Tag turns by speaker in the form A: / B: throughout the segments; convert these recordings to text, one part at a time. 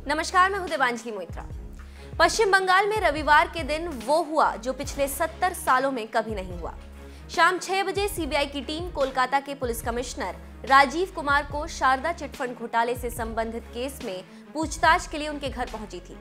A: नमस्कार, मैं हूं देवांजलि मोइत्रा। पश्चिम बंगाल में रविवार के दिन वो हुआ जो पिछले 70 सालों में कभी नहीं हुआ। शाम 6 बजे सीबीआई की टीम कोलकाता के पुलिस कमिश्नर राजीव कुमार को शारदा चिटफंड घोटाले से संबंधित केस में पूछताछ के लिए उनके घर पहुंची थी।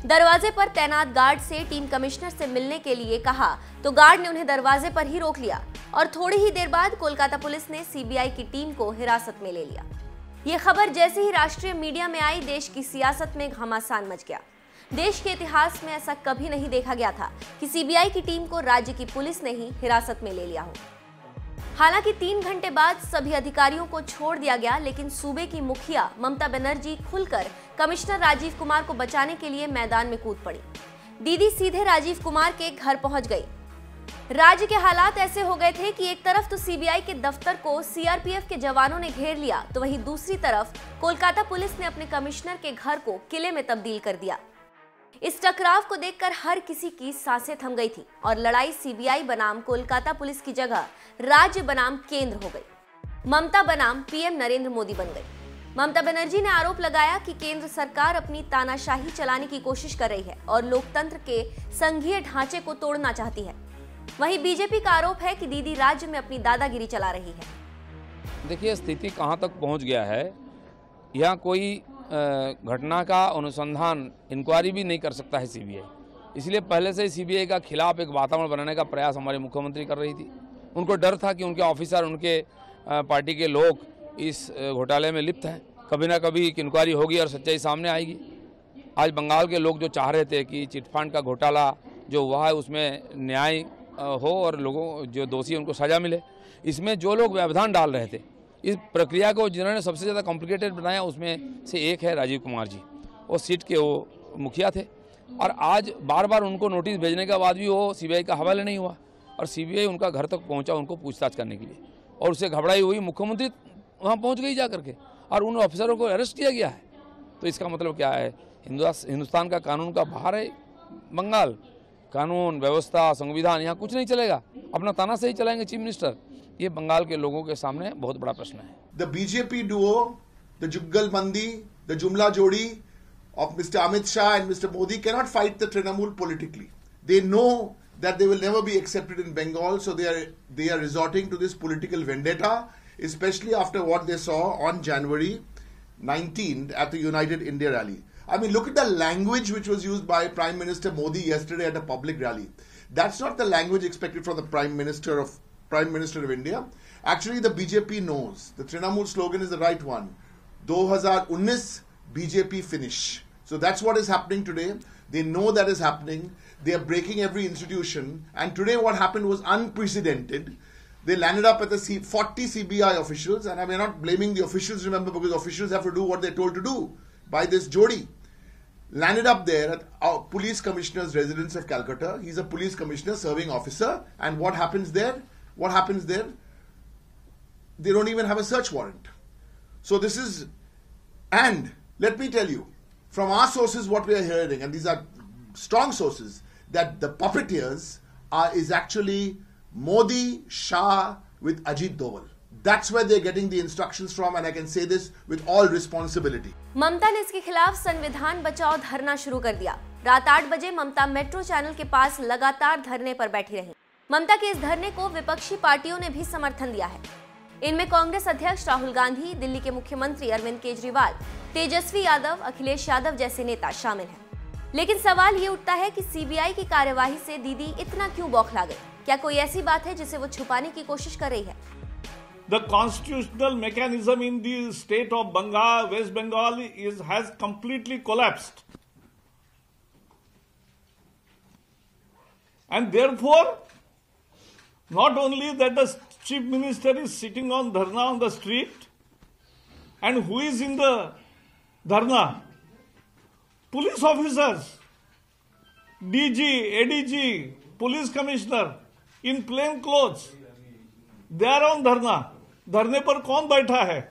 A: दरवाजे पर तैनात गार्ड से टीम कमिश्नर से मिलने के लिए कहा तो गार्ड ने उन्हें दरवाजे पर ही रोक लिया और थोड़ी ही देर बाद कोलकाता पुलिस ने सीबीआई की टीम को हिरासत में ले लिया। ये खबर जैसे ही राष्ट्रीय मीडिया में आई, देश की सियासत में घमासान मच गया। देश के इतिहास में ऐसा कभी नहीं देखा गया था कि सीबीआई की टीम को राज्य की पुलिस ने ही हिरासत में ले लिया हो। हालांकि 3 घंटे बाद सभी अधिकारियों को छोड़ दिया गया, लेकिन सूबे की मुखिया ममता बनर्जी खुलकर कमिश्नर राजीव कुमार को बचाने के लिए मैदान में कूद पड़ी। दीदी सीधे राजीव कुमार के घर पहुंच गई। राज्य के हालात ऐसे हो गए थे कि एक तरफ तो सीबीआई के दफ्तर को सीआरपीएफ के जवानों ने घेर लिया, तो वहीं दूसरी तरफ कोलकाता पुलिस ने अपने कमिश्नर के घर को किले में तब्दील कर दिया। इस टकराव को देखकर हर किसी की सांसें थम गई थी और लड़ाई सीबीआई बनाम कोलकाता पुलिस की जगह राज्य बनाम केंद्र हो गई। ममता बनाम पीएम नरेंद्र मोदी बन गई। ममता बनर्जी ने आरोप लगाया कि केंद्र सरकार अपनी तानाशाही चलाने की कोशिश कर रही है और लोकतंत्र के संघीय ढांचे को तोड़ना चाहती है। वहीं बीजेपी का आरोप है कि दीदी राज्य में अपनी दादागिरी चला रही है।
B: देखिए, स्थिति कहां तक पहुंच गया है, यहाँ कोई घटना का अनुसंधान इंक्वायरी भी नहीं कर सकता है सीबीआई। इसलिए पहले से ही सीबीआई का खिलाफ एक वातावरण बनाने का प्रयास हमारे मुख्यमंत्री कर रही थी। उनको डर था कि उनके ऑफिसर, उनके पार्टी के लोग इस घोटाले में लिप्त हैं। कभी ना कभी एक इंक्वायरी होगी और सच्चाई सामने आएगी। आज बंगाल के लोग जो चाह रहे थे कि चिटफंड का घोटाला जो हुआ है उसमें न्याय हो और लोगों जो दोषी उनको सजा मिले, इसमें जो लोग व्यवधान डाल रहे थे, इस प्रक्रिया को जिन्होंने सबसे ज़्यादा कॉम्प्लिकेटेड बनाया उसमें से एक है राजीव कुमार जी। वो सीट के वो मुखिया थे और आज बार बार उनको नोटिस भेजने के बाद भी वो सीबीआई का हवाले नहीं हुआ और सीबीआई उनका घर तक पहुंचा उनको पूछताछ करने के लिए, और उससे घबराई हुई मुख्यमंत्री वहाँ पहुँच गई जा करके और उन ऑफिसरों को अरेस्ट किया गया है। तो इसका मतलब क्या है? हिंदुस्तान का कानून का बाहर है बंगाल। कानून व्यवस्था संविधान यहाँ कुछ नहीं चलेगा, अपना ताना से ही चलाएंगे चीफ मिनिस्टर। ये बंगाल के लोगों के सामने बहुत बड़ा प्रश्न है।
C: The BJP duo, the Juggal Bandi, the Jumla Jodi of Mr. Amit Shah and Mr. Modi cannot fight the Trinamool politically. They know that they will never be accepted in Bengal, so they are resorting to this political vendetta, especially after what they saw on January 19th at the United India rally. I mean, look at the language which was used by Prime Minister Modi yesterday at a public rally. That's not the language expected from the Prime Minister of India. Actually, the BJP knows the Trinamool slogan is the right one. 2019 BJP finish. So that's what is happening today. They know that is happening. They are breaking every institution. And today what happened was unprecedented. They landed up at the 40 CBI officials, and I'm not blaming the officials, remember, because officials have to do what they're told to do by this Jodi. Landed up there at our police commissioner's residence of Calcutta. He's a police commissioner, serving officer. And what happens there? What happens there? They don't even have a search warrant. So this is, and let me tell you, from our sources what we are hearing, and these are strong sources, that the puppeteers is actually Modi, Shah with Ajit Doval. That's where they're getting the instructions from, and I can say this with all responsibility.
A: ममता ने इसके खिलाफ संविधान बचाओ धरना शुरू कर दिया। रात 8 बजे ममता मेट्रो चैनल के पास लगातार धरने पर बैठी रही। ममता के इस धरने को विपक्षी पार्टियों ने भी समर्थन दिया है। इनमें कांग्रेस अध्यक्ष राहुल गांधी, दिल्ली के मुख्यमंत्री अरविंद केजरीवाल, तेजस्वी यादव, अखिलेश यादव जैसे नेता शामिल हैं। लेकिन सवाल ये उठता है कि सीबीआई की कार्यवाही से दीदी इतना क्यों बौखला गई? क्या कोई ऐसी बात है जिसे वो छुपाने की कोशिश कर रही है?
D: The constitutional mechanism in the state of Bengal, West Bengal, has completely collapsed. And therefore, not only that the chief minister is sitting on dharna on the street, and who is in the dharna? Police officers, DG, ADG, police commissioner in plain clothes, they are on dharna. धरने पर कौन बैठा है?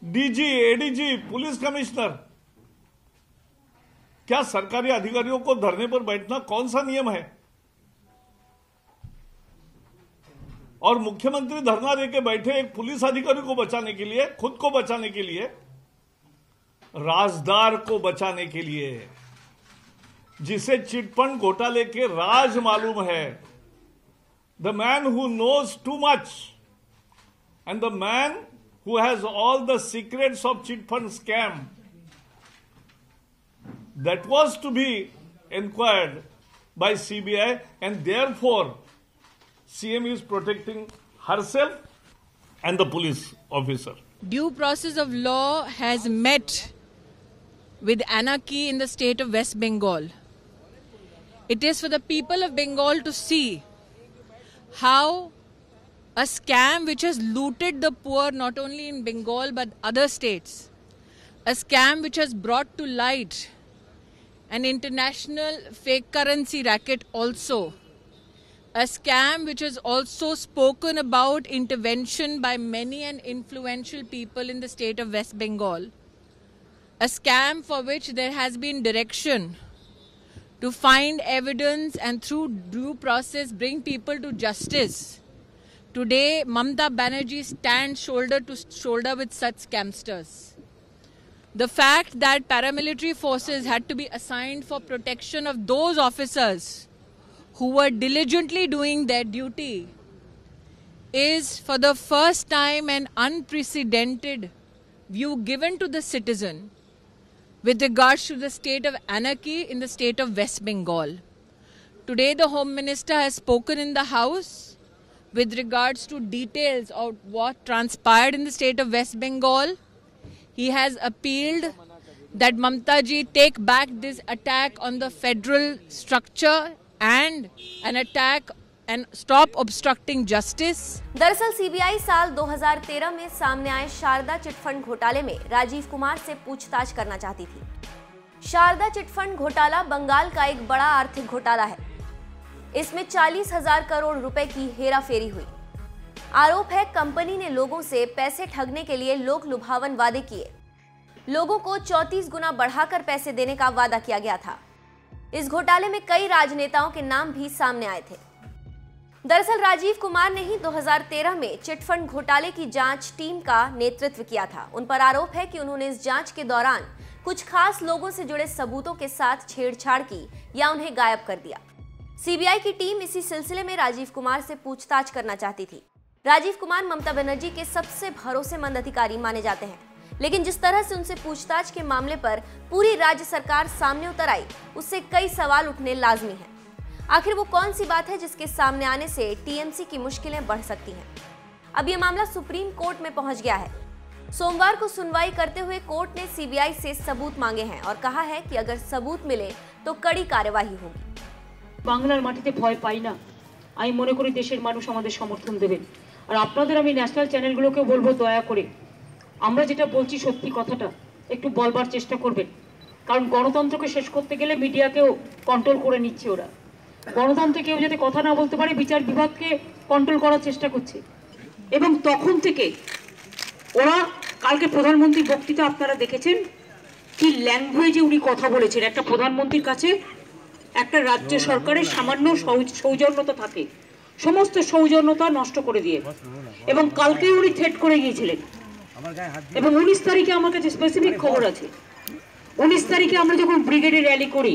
D: DG, ADG, police commissioner. क्या सरकारी अधिकारियों को धरने पर बैठना कौन सा नियम है? और मुख्यमंत्री धरना देके बैठे एक पुलिस अधिकारी को बचाने के लिए, खुद को बचाने के लिए। राजदार को बचाने के लिए है, जिसे चिटफंड घोटाले के राज मालूम है, the man who knows too much and the man who has all the secrets of chit fund scam, that was to be inquired by CBI, and therefore CM is protecting herself and the police officer.
E: Due process of law has met with anarchy in the state of West Bengal. It is for the people of Bengal to see how a scam which has looted the poor not only in Bengal but other states, a scam which has brought to light an international fake currency racket also, a scam which has also spoken about intervention by many and influential people in the state of West Bengal, a scam for which there has been direction to find evidence and through due process bring people to justice. Today, Mamata Banerjee stands shoulder to shoulder with such scamsters. The fact that paramilitary forces had to be assigned for protection of those officers who were diligently doing their duty is for the first time an unprecedented view given to the citizen with regards to the state of anarchy in the state of West Bengal. Today, the Home Minister has spoken in the House with regards to details of what transpired in the state of West Bengal. He has appealed that Mamata ji take back this attack on the federal structure and an attack and stop obstructing justice.
A: दरअसल CBI साल 2013 में सामने आए Sharda chit fund घोटाले में राजीव कुमार से पूछताछ करना चाहती थी। शारदा चिटफंड घोटाला बंगाल का एक बड़ा आर्थिक घोटाला है। इसमें 40,000 करोड़ रुपए की हेराफेरी हुई। आरोप है कंपनी ने लोगों से पैसे ठगने के लिए लोक लुभावन वादे किए। लोगों को 34 गुना बढ़ाकर पैसे देने का वादा किया गया था। इस घोटाले में कई राजनेताओं के नाम भी सामने आए थे। दरअसल राजीव कुमार ने ही 2013 में चिटफंड घोटाले की जांच टीम का नेतृत्व किया था। उन पर आरोप है कि उन्होंने इस जांच के दौरान कुछ खास लोगों से जुड़े सबूतों के साथ छेड़छाड़ की या उन्हें गायब कर दिया। सीबीआई की टीम इसी सिलसिले में राजीव कुमार से पूछताछ करना चाहती थी। राजीव कुमार ममता बनर्जी के सबसे भरोसेमंद अधिकारी माने जाते हैं, लेकिन जिस तरह से उनसे पूछताछ के मामले पर पूरी राज्य सरकार सामने उतर आई, उससे कई सवाल उठने लाजमी हैं। आखिर वो कौन सी बात है जिसके सामने आने से टीएमसी की मुश्किलें बढ़ सकती हैं? अब ये मामला सुप्रीम कोर्ट में पहुंच गया है। सोमवार को सुनवाई करते हुए कोर्ट ने सीबीआई से सबूत मांगे हैं और कहा है कि अगर सबूत मिले तो कड़ी कार्यवाही होगी।
F: বাংলার মাটিতে ভয় পাই না। আমি মনে করি দেশের মানুষ আমাদের সমর্থন দেবেন। আর আপনাদের আমি ন্যাশনাল চ্যানেলগুলোকে বলবো দয়া করে আমরা যেটা বলছি সত্যি কথাটা একটু বলবার চেষ্টা করবেন। কারণ গণতন্ত্রকে শেষ করতে গেলে মিডিয়াকেও কন্ট্রোল করে নিচ্ছে ওরা। গণতন্ত্রে কেউ যাতে কথা না বলতে পারে বিচার বিভাগকে কন্ট্রোল করার চেষ্টা করছে। এবং তখন থেকে ওরা কালকে প্রধানমন্ত্রীর বক্তৃতা আপনারা দেখেছেন কি ল্যাঙ্গুয়েজে উনি কথা বলেছেন। একটা প্রধানমন্ত্রীর কাছে একটা রাজ্য সরকারের সামান্য সৌজন্যতা থাকে, সমস্ত সৌজন্যতা নষ্ট করে দিয়ে এবং কালকে উনি থ্রেট করে গিয়েছিলেন। এবং 19 তারিখে আমার কাছে স্পেসিফিক খবর আছে। 19 তারিখে আমরা যখন ব্রিগেডে র্যালি করি,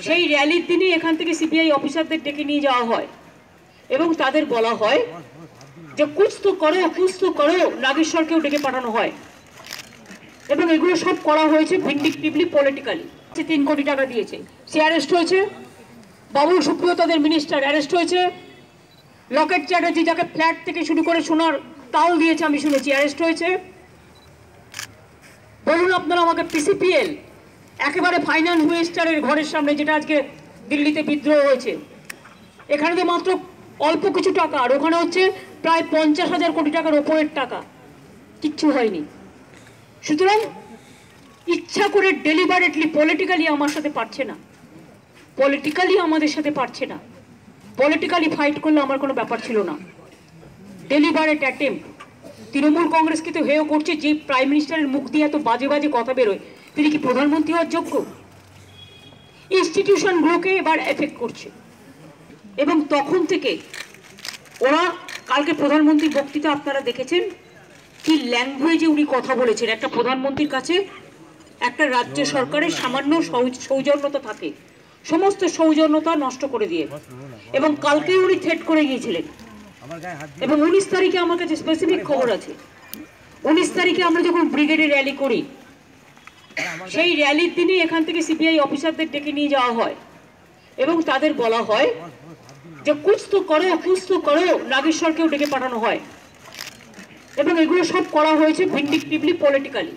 F: সেই র্যালির দিনই এখান থেকে সিবিআই অফিসারদের ডেকে নিয়ে যাওয়া হয় এবং তাদের বলা হয় যে কুছ তো করো, নাগেশ্বরকেও ডেকে পাঠানো হয় এবং এগুলো সব করা হয়েছে ভিন্ডিকটিভলি পলিটিক্যালি। 3 কোটি টাকা দিয়েছে, সে অ্যারেস্ট হয়েছে। বাবুল সুপ্রিয় তাদের মিনিস্টার অ্যারেস্ট হয়েছে। লকেট চ্যাটার্জি যাকে ফ্ল্যাট থেকে শুরু করে সোনার তাল দিয়েছে আমি শুনেছি, অ্যারেস্ট হয়েছে। বলুন আপনারা আমাকে পিসিপিএল একেবারে ফাইন্যান্স মিনিস্টারের ঘরের সামনে, যেটা আজকে দিল্লিতে বিদ্রোহ হয়েছে, এখানে তো মাত্র অল্প কিছু টাকা, আর ওখানে হচ্ছে প্রায় 50,000 কোটি টাকার ওপরের টাকা, কিচ্ছু হয়নি। সুতরাং ইচ্ছা করে ডেলিবারেটলি পলিটিক্যালি আমার সাথে পারছে না, পলিটিক্যালি আমাদের সাথে পারছে না। পলিটিক্যালি ফাইট করলে আমার কোনো ব্যাপার ছিল না। Deliberate attempt. তৃণমূল কংগ্রেসকে তো হেয় করছে, যে প্রাইম মিনিস্টারের মুখ দিয়ে এত বাজে বাজে কথা বেরোয়, তিনি কি প্রধানমন্ত্রী হওয়ার যোগ্য? ইনস্টিটিউশনগুলোকে এবার এফেক্ট করছে এবং তখন থেকে ওরা কালকে প্রধানমন্ত্রীর বক্তৃতা আপনারা দেখেছেন কি ল্যাঙ্গুয়েজে উনি কথা বলেছেন। একটা প্রধানমন্ত্রীর কাছে একটা রাজ্য সরকারের সামান্য সৌজন্যতা থাকে, সমস্ত সৌজন্যতা নষ্ট করে দিয়ে, এবং কালকে উনি থ্রেট করে গিয়েছিলেন। এবং 19 তারিখে আমার কাছে স্পেসিফিক খবর আছে, 19 তারিখে আমরা যখন ব্রিগেডে র্যালি করি, সেই র্যালির দিনে এখান থেকে সিবিআই অফিসারদের ডেকে নিয়ে যাওয়া হয় এবং তাদের বলা হয় যে কুছ তো করো, নাগেশ্বরকেও ডেকে পাঠানো হয়, এবং এগুলো সব করা হয়েছে ভিন্ডিকটিভলি পলিটিক্যালি।